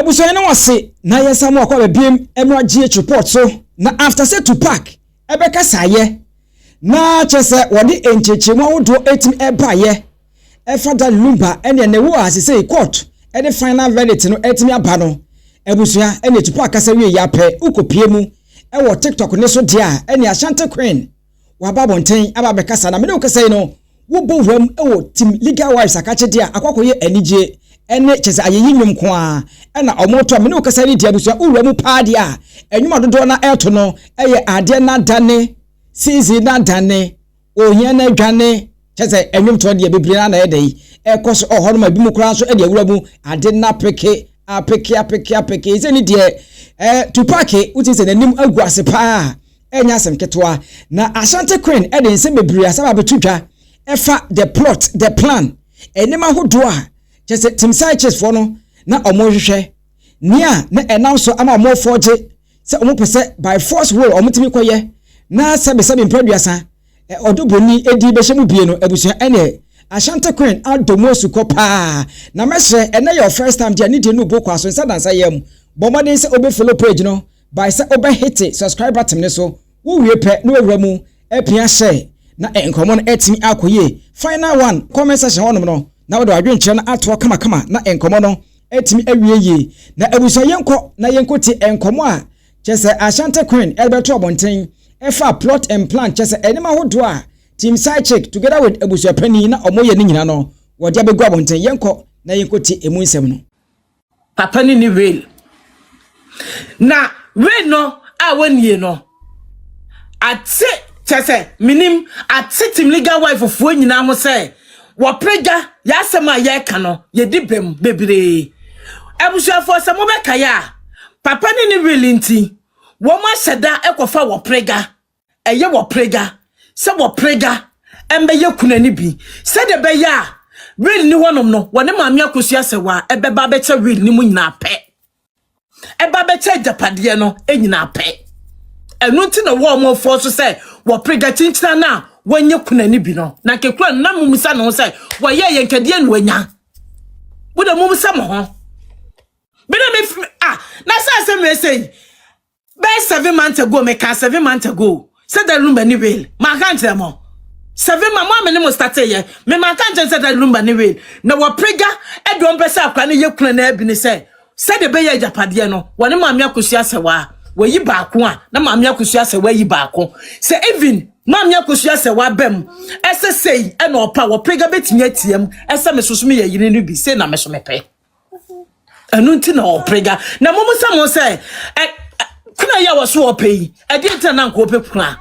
Ebusuani na wase na yesamu akwa biem emra GH report so na after say Tupac ebeka saye na chese wodi enchechemu awodo etim ebaye efada LUMBA ene ne wo asese court ene final verdict no etimi aba no ebusua ene Tupac kasa wie ya pe ukopie mu ewo TikTok ne so dia ene Ashanti Queen wa babonten aba beka sa na me ne ukasa no wo bo wram ewo tim legal wives akache dia akwakoye anije ene chese ayeyi nwum ko a ena omoto me ne ukasa ni dia ebusua uwram pa dia enwuma dodo na eto no eye ade na dane sizi na dane ohia na dwane chese enwum to de bebre na ede ekos ohoro ma bi mu kura so ede awura mu ade na peke apeke izeni de Tupac uti se nanim aguase pa enya asem ketwa na Ashanti Queen ede nse bebre asaba betutwa efa the plot the plan enema hodo a chese timsai chess for no na omohwehwe nia na enanso ama omofoje se omopese by force will omutimi koye na sabe mpraduasa ODO BRONII edi behemu bie no abusua ene Ashanti Queen adomosu kopa na mesre ene your first time dia need no boko aso nsa dansa yam bomodin se obe follow page no by se obe hit subscribe button ne so wo wie pe no awura mu epia share na enkomo no etimi akoye final one comment section hono no na wodo adwenkyere na ato kama na enkomo no etimi awieye na abusua yenko ti enkomo a chese Ashanti Queen Elbeto Bonten efa plot and plan chese enema hodo a team side check together with ABUSUAPANIN na omoye ni nyina no wodi abegu abonten yenko ti emu nsem no papa ni real na we no a wanie no ate chese minim ate team legal wife of nyina ho say wo prega ya sema AY3ka no ye dibem bebre abusuafo samo be kaya papa ni real nti wo ma seda ekofa wo prega eye wo prega se wo prega embe ye kunani bi se de be ya real ni honom no wone Maame Akosua Serwaa ebeba be che real ni mu nyina pe eba be che japade no enyina pe enu nti na wo mo fo so se wo prega chinchina na wonye kunani bi no na kekura na mumisa no se wo ye yenkade anu anya wo da mumisa mo ho bena me na sa me say by 7 months ago, me can 7 months ago. Said that LUMBA ni real. Ma can't tell mo. 7 months me no start here. Me ma can't say that LUMBA ni real. Na wa prega e do mpesa kwa ni ye kuna na ebi ni say. Said the be ye japade no. Wone Maame Akosua Serwaa. We yi baako a na Maame Akosua Serwaa yi baako. Say even Maame Akosua Serwaa bem. Ese say e na opa wa prega betimi atiem. Ese me soso me ye yini no bi say na me so me pe. Enu nti na o prega. Na momusa mo say kuna ya waso opei edinta na nko opekuna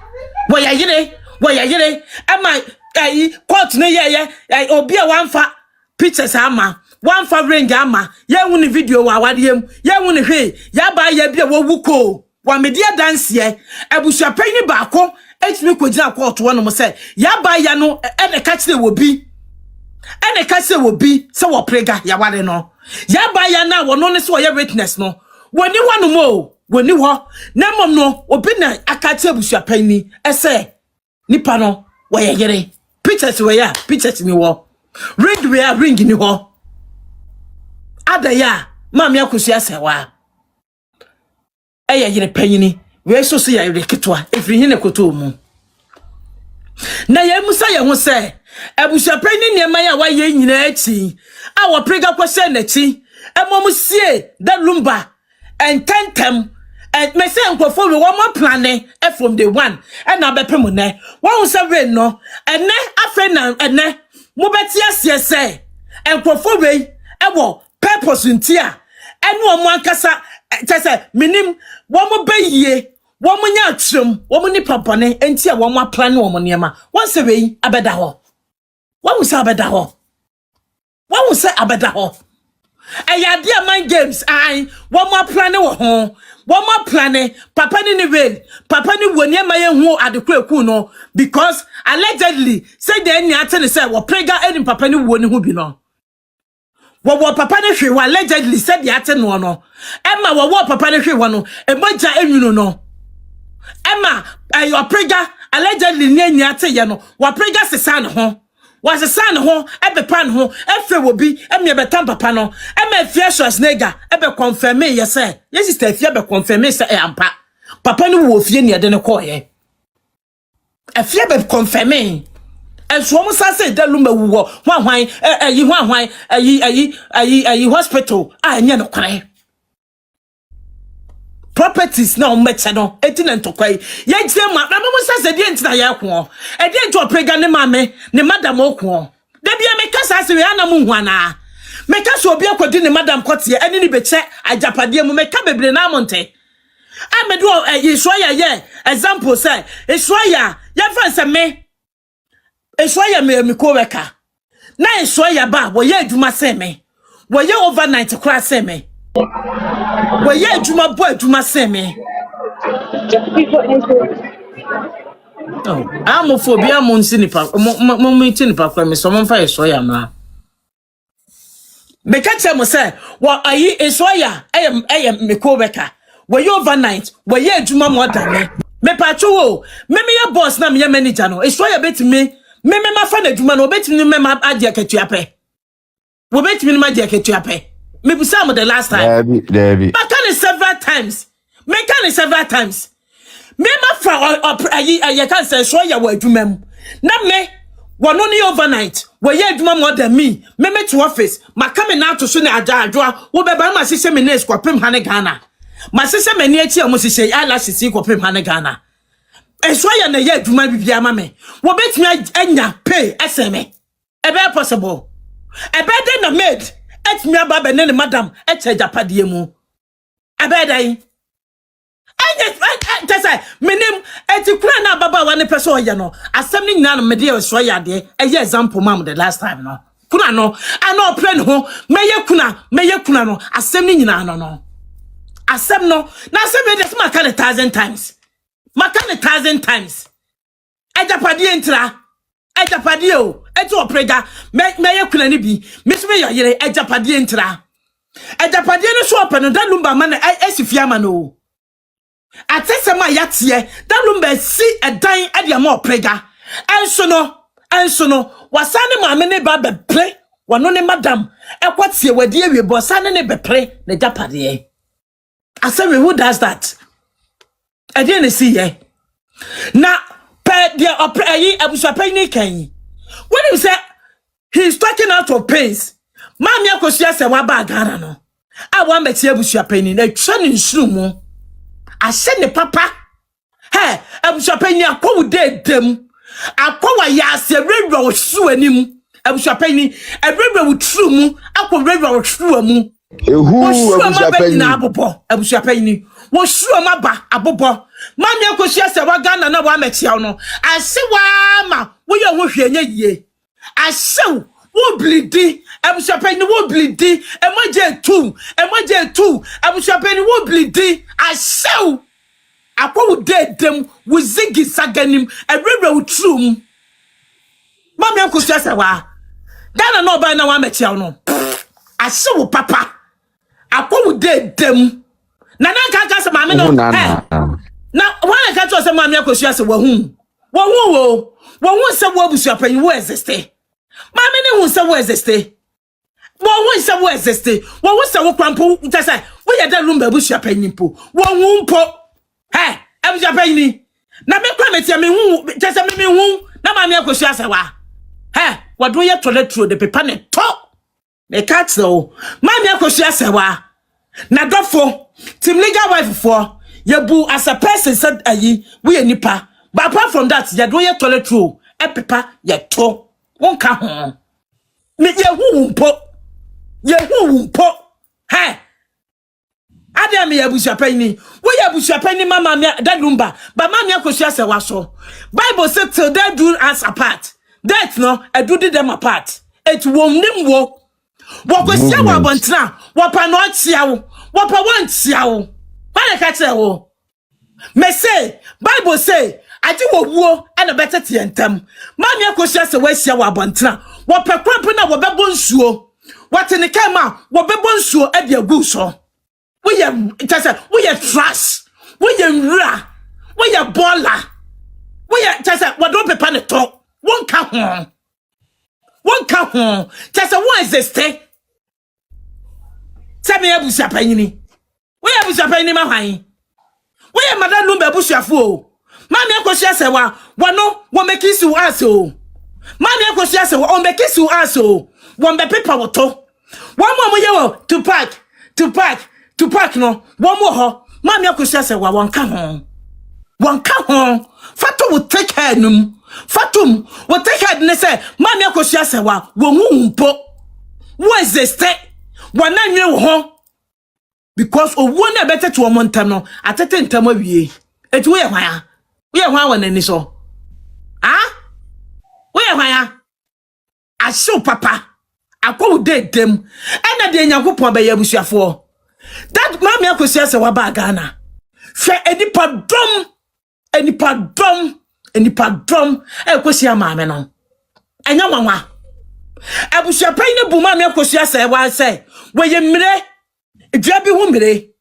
wo ya yire ama court ne ye obi a wanfa pictures ama wanfa ring ama ye hu ni video wa wadiem ye hu ni hwe ya ba ya bia wo wuko wa media dance ye ABUSUAPANIN baako etimi kogina court wo no mo se ya ba ya no ene ka kire wo bi se wo prega ya wade no ya ba ya na wo no ne se wo ye witness no woni wanu mo woni ho na mom no obi na akati ABUSUAPANIN ese nipa no wo ye yere pictures we ya pictures ni wo ring we ya ring ni ho ada ya Maame Akosua Serwaa yere panyini we so ya yere ketwa efri hine koto mu na ye musa ye ho se ABUSUAPANIN ne ma ya wa ye nyina achi a wo prega kwose na chi emom sie da LUMBA and tentem and me say nkofo we one more planning from the one and na bepem ne won say we no ene afa na ene mo beti asie say nkofo we e wo purpose ntia ene o mo ankasa tese minim wo mo bayie wo mo nya atwem wo mo ni papane ntia wo mo plan wo mo niema won say we abeda ho won say abeda ho won say abeda ho Ayadia mind games one more plan wo ho one more plan papa ni real papa ni woni ma ye hu adekwaku no because allegedly say the ni ate say wo prega any papa ni woni hu bi no wo papa ni hwe wo allegedly say the ate no no emma wo papa ni hwe wo no emoja enwunu no emma ayo prega allegedly ni ate ye no wo prega sesa ne ho was a son ho ebe pan ho efe wobi eme betam papa no eme fie Schwarzenegger ebe confirm ye say yes sister fie be confirm say ampa papa no wo fie ne de ne koye afie be confirm enso mo sa say da lumba wo hwan ayi hospital anya no kwai properties na ombeche no etinento kwai ye gire ma mo sa say de entina ye ko e de nto prega ne mame ne madam okwo da bia me kasa se we anam hwana me kasa obi akwodi ne madam kote ene ni beche ajapade mu me ka bebre na amonte amedu Israel ye example say Israel ye fanse me Israel me ko weka na Israel ba wo ye adwuma se me wo ye overnight kra se me wo ye adwuma bo adwuma se me oh amophobia mo nsi nipa mo meet nipa kwa me so mo fa Israel ma me ka che mo say wo ayi Israel me ko weka wo ye overnight wo ye adwuma mo da me pacho wo me ye boss na me ye manager no Israel betimi me ma fa na adwuma no betimi me ma ade akatuape wo betimi ma ade akatuape me busa mo the last time Debbie but several times me can several times me ma fa ayi can say Israel wo adwuma mu na me wono ni overnight wo ye adwuma more than me to office maka me na to so na adwa wo beba ma sise me na eskwapem hane Ghana ma sise me ni ati amu sise ala sise kwapem hane Ghana Israel na ye adwuma bibia ma me wo betimi anya pay eseme e be possible e be dey na made etimi aba be ne madam e che japade mu e be dey tese menim etikura na baba wa ne person oye no asem ni nyina no me dey so ya de e example mam the last time no kuna no ana opren ho meye kuna no asem ni nyina no asem no na asem be dey maka 1,000 times maka 1,000 times ejapade entra ejapade o etu oprega meye kuna ni bi mesome yo yere ejapade entra ejapade no so openo da lumba ma na esifia ma no atesema yatie da lumba si edan ade ma oprega enso no wasane maame ne ba beple wano ne madam ekwatie wadi awie bo sane ne beple na japade asawe who does that I didn't see ye na per the ABUSUAPANIN kan when he said he's talking out of pains Maame Akosua Serwaa ba Ghana no a wan be tie ABUSUAPANIN na twa ne nsuru mu ahye ne papa he ABUSUAPANIN akwo de dem akwa ya se rewra wo su anim ABUSUAPANIN rewra wo tru mu akwa rewra wo tru mu ehu ABUSUAPANIN wo sure maba abobo Maame Akosua Serwaa Ghana na wa metia no ase wa ma wo ye ho hwenye yie ase wo blidi ABUSUAPANIN wo blidi emoje tu ABUSUAPANIN wo blidi ase akwa wo dedem wo zigi saganim ewrewe wo trum Maame Akosua Serwaa Ghana no ba na wa metia no ase wo papa akwa wo dedem na kaka se maame no na wana ka to se Maame Akosua se wo se wo ABUSUAPANIN wo existe maame ne hu se wo existe wo se wo existe wo se wo kwampo ntasa wo ye da lumba ABUSUAPANIN po wo hu mpo ABUSUAPANIN na me kwa metia me hu ntasa me hu na Maame Akosua Serwaa wado ye toiletro de pepa ne to me cat so Maame Akosua Serwaa na dofo team legal wife for yebu as a person said ayi we nipa but apart from that you do ye toiletro e pepa ye to won ka ho me ye hu mpo ade me ABUSUAPANIN we ABUSUAPANIN mama me da lumba but Maame Akosua Serwaa so Bible said till they do us apart that no I do them apart it won nim wo kwasia wa bontra wapa no atia wo wapa wantia wo wale ka tell wo me say Bible say ati wo wuo and better tientam Maame Akosua Serwaa sia wa bontra wapa kwampo na wobebo nsuo watene kama wobebo nsuo e de agu so we ye trash we ye nra we ye baller we ye tasa wado pepa ne to won ka ho One count home. Just a one is the stay. Tell me, ABUSUAPANIN. Where ABUSUAPANIN, my high? Where Madame LUMBA ABUSUAFO? Maame Akosua Serwaa. Wano, one make kiss you aso. Maame Akosua Serwaa, one make kiss you aso. One be paper wato. One more yewo, Tupac, no. One more ho. Maame Akosua Serwaa, one count home. One count home. Fatum will take care num. Fatum will take care ne say Maame Akosua Serwaa wo humpo. Wo existe. One na nwe ho. Because of one better to a montano atete ntama wie. Eti wo ye hwan ya? Wo ye hwan wa nani so? Ah? Wo ye hwan ya? Asho papa. Akwo de dem. Ena de Nyankopon be yabusuafo. That Maame Akosua Serwaa ba Ghana. Hwe enipa dom ekosia maame no enya wanwa ABUSUAPANIN bu Maame Akosua Serwaa say we ye mire dua bi hu mire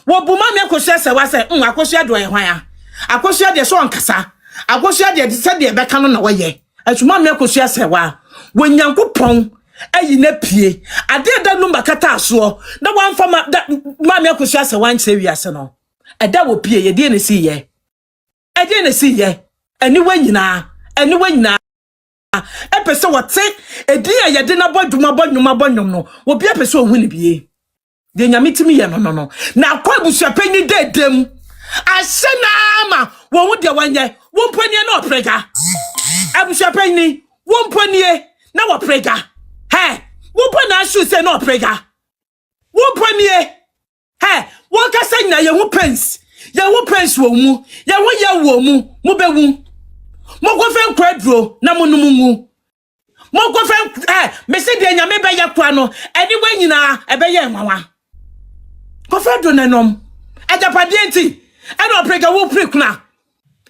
wo bu Maame Akosua Serwaa say Akosua do ye hwan ya Akosua de so onkasa Akosua de se de beka no na wo ye atu Maame Akosua Serwaa wo Nyankopon ayi na pie ade da LUMBA kata so na wan fa Maame Akosua Serwaa nche wiase no eda wo pie ye de na si ye eniwe nyina epese wote edi ya yede na bodwum no wo bia pese ohun ne bie de nyametimi ye no na akwa ABUSUAPANIN dedem ase na ma wo hu de wanye wo mpanie na oprega ABUSUAPANIN wo mpanie na wo prega he wo mpana asu se na oprega wo mpanie he wo kasa nyina ye hu pens ya wo pens wo mu ya wo ya wo mu mu bewu mo go fen kwadro na mo numu mu mo go fen me se de nyame be ya kwa no eni wa nyina e be ye nwawa go fen do nanom ajapade enti eno oprega wo prekuna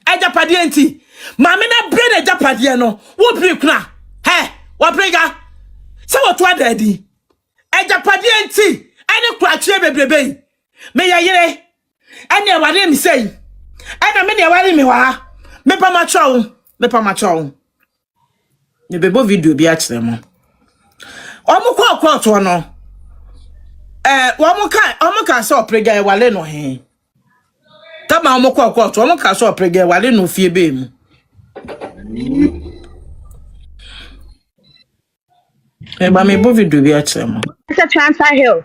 ajapade enti maame na bre na ajapade no wo prekuna wo prega se wo to adadi ajapade enti eni kwa kire bebrebe me ya yire eni aware mi sei ena me ne aware mi wa me pa macho ne bebo video bi a kire mo omukwa to no omuka so prega e wale no he tama omukwa to omuka so prega e wale no fie be mu ba me bo video bi a kire mo It's a transfer hill.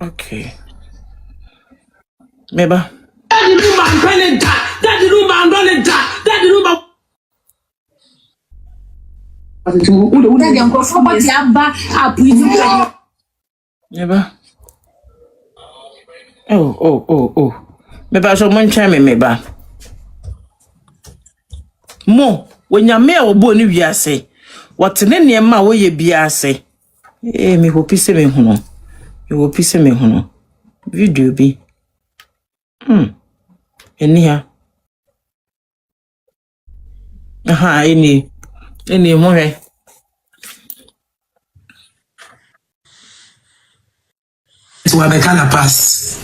okay meba that the room and running that the room meba oh meba so mon try me meba mo wonyame a obo ni wiase wotene ne ma wo ye biase me hopi se me huno video bi eni ha aha eni mo he so abeka na pass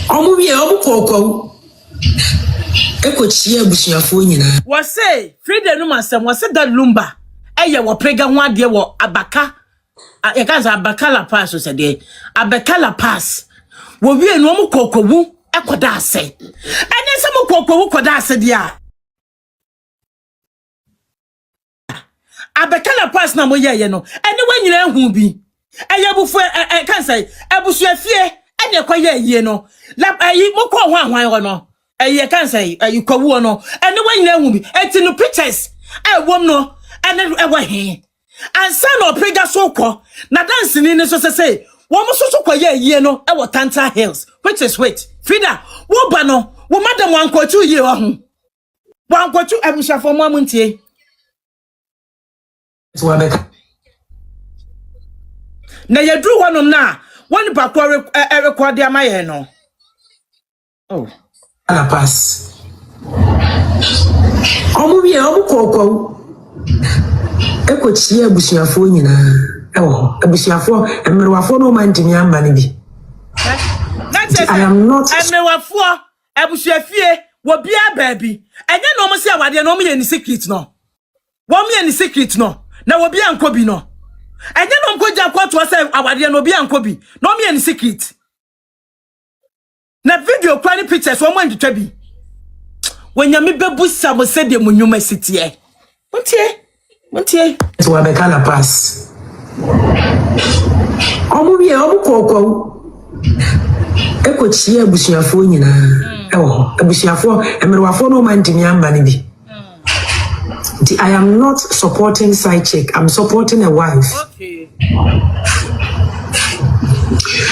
omu wie omu kokko ekochie abusuafo nyina wo say freedom no masem wo say that LUMBA eye wo prega ho ade wo abaka e ka za abaka la pass so de abaka la pass wo wie no omu kokko ekoda ase ene se mo kokko koda ase dia abaka la pass na mo ye no ene wanyina hu bi eye bufu kan say ABUSUAFie ene kwaye yie no la ayi mo ko ho ahwan no eye kan say ayi kwawu no ene wanyina hu bi eti no pictures wom no ene ewa he ansa no prega so ko na dance ni so say wo mo so kwaye yie no ewo Tanta Hills which is wait Frida wo ba no wo madam wankwotu yie ho wankwotu ABUSUAFo mo amuntie so abeka na yedru wonom na woni pa ko record amaye no oh na pass omu wie omu kokko ekochie abusuafo nyina abusuafo emerwafo no mantimi amba ne bi I am not emerwafo ABUSUAFie wo bia baby enye no mo se awade no mo ye ni secret no wo mo ye ni secret no na wo bia nkobi no enye no mko ja kwatu se awade no bia nkobi no mo ye ni secret na video kwani pictures wo mo nditwa bi wanya me bebusa mo se de mo nyuma sitie montie so abeka la pass omu bi omu kokko ekochi abusuafo nyina abusuafo emerwafo no mantimi amba ne bi I am not supporting side chick. I'm supporting a wife. Okay.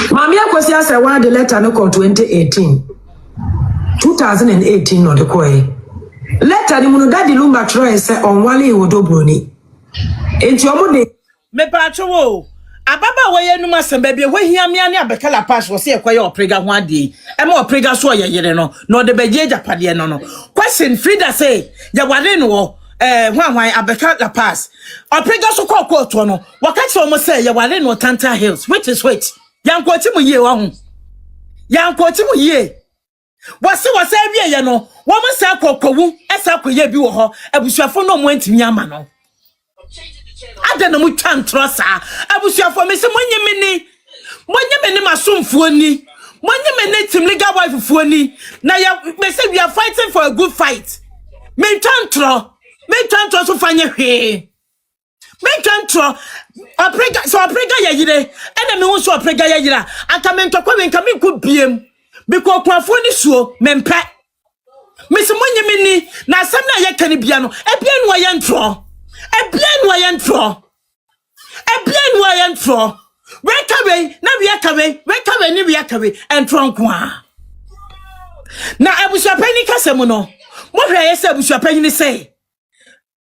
Maame Akosua Serwaa the letter no call 2018 no the koi letter ni munu daddy LUMBA try say on wale ODO BRONII enti omo de me pa chowo ababa wo yenu masamba bia wo hia me ane abekala pass wo se ekoye oprega ho ade e ma oprega so yeyere no no de beje japade no question Frida say ya wale no hwan abekala pass oprega so kokko to no wakache omo say ya wale no Tanta Hills which yankoti mu ye wa ho yankoti mu ye wase wie ye no wo mo sa kokowu esa koye bi wo ho abusuafo no mo antimi ama no ade no mu twantro sa abusuafo me se monye meni masomfo ni monye meni team legal wife fo ni na ya me say we are fighting for a good fight me twantro so fanye hwe me twantro oprega ye yire ena me wo so oprega ye yira aka me ntokwa me nka me ku biem because kwafo ni suo mempe mesi monye meni na asem na ye kani bia no ebia no ye ntro wekawe na wekawe ni wekawe entro nkoa na abusuapani kasem no mo hwe ye se abusuapani ni say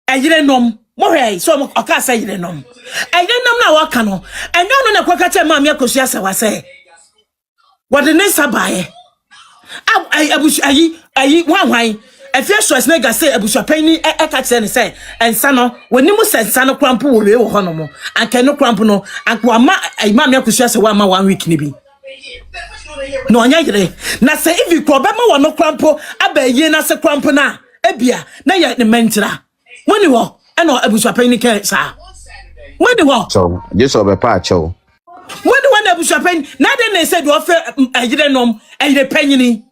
ayire nom mo hwe so mo okasa ayire nom na waka no enyo no na kwakache Maame Akosua Serwaa say wode ne sabaye ayi hwan efieso snega say abusuapani ekache ne say ensa no woni mu sensa no krampo wo we wo hono mo anka no krampo no anka ma Maame Akosua Serwaa ma 1 week ni bi no anya yire na say if ko be ma wo no krampo abaye na se krampo na ebia na ye ne mentira woni wo eno abusuapani ke sa woni wo so just obe pa cho woni wo abusuapani na de ne say do ofe ayire nom ayire panyini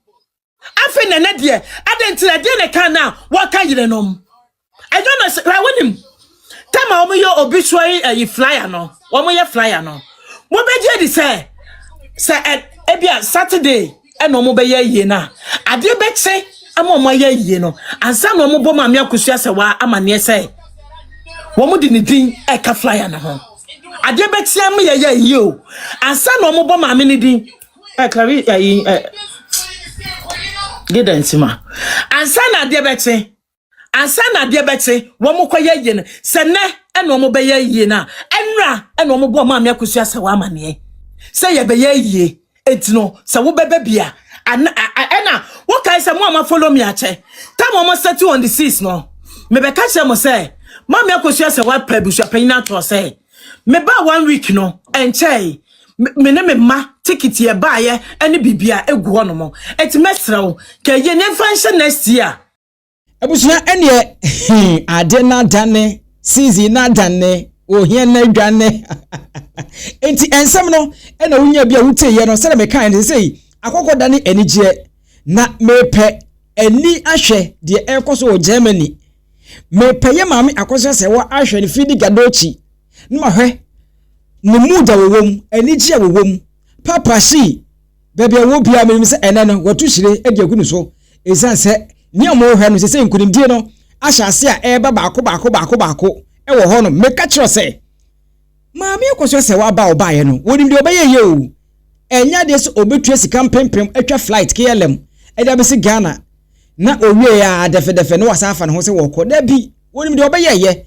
afi na de adentira de ne kan na waka yire nom I don't know why wonim tama omo yo obituary flyer no omo ye flyer no mo beje di say ebia Saturday e no mo be ye yie na ade beche ama omo ye yie no ansa no omo bo Maame Akosua Serwaa amane say wo mo di ni din e ka flyer na ho ade beche am ye yie o ansa no omo bo Maame ni din e clari Gedensima ansa na de beche wo mo koye yie no se ne e no mo be ye yie na enra e no mo bo Maame Akosua Serwaa amane say ye be ye yie etino se wo bebe bia ana what kai say mo follow me ache time mo set on the 6 no me be catch mo say Maame Akosua Serwaa abusuapani na to say me ba 1 week no enche me ne me ma ticket ye ba ye ene bibia egu ho no mo etimesrew ke ye ne function next year abusua ene ade na dane season na dane ohia na dwane enti ensem no ena wunya bia wuteye no se me kan de sei akokoda ne enije na mepe eni ahwe de ekoso o Germany mepe ye Maame Akosua Serwaa ahwe ne fidi gadochi nma hwe ne muda wowom enije wowom papa shee bebia wo bia me se ene no watuhire edi agunu so ezanse ni omo hwe no se nkunimdie no ahyase a eba baako ewo ho no meka kiro se Maame Akosua Serwaa ba obaye no wonim de obaye ye o enya de so obetua sika mpempem atwa flight KLM eda be se Ghana na owie ya defe no wasafa no ho se wo da bi wonim de obaye ye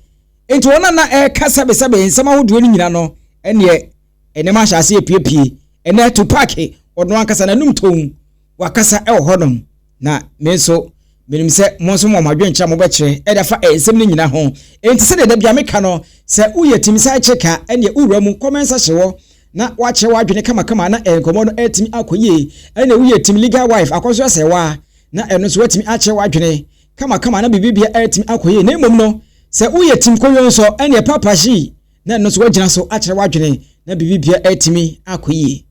enti wona na kasa be sabe nsama hodo ni nyina no ene ma hyase epiepie ene Tupac odno ankasa na num ton wakasa ewo hodom na menso menim se monso mo madwencha mo bekire eda fa ensem ni nyina ho enti se de bia meka no se uyetim sa cheka ene ura mu komensa hyewo na wache wadwene kama na enkomo no etimi akoye ene uyetim legal wife Akosua Serwaa na eno so watimi akyere wadwene kama na bibibia etimi akoye na emom no se uye tim koyo so ene papa shee na eno so wagina so akyere wadwene na bibibia etimi akoye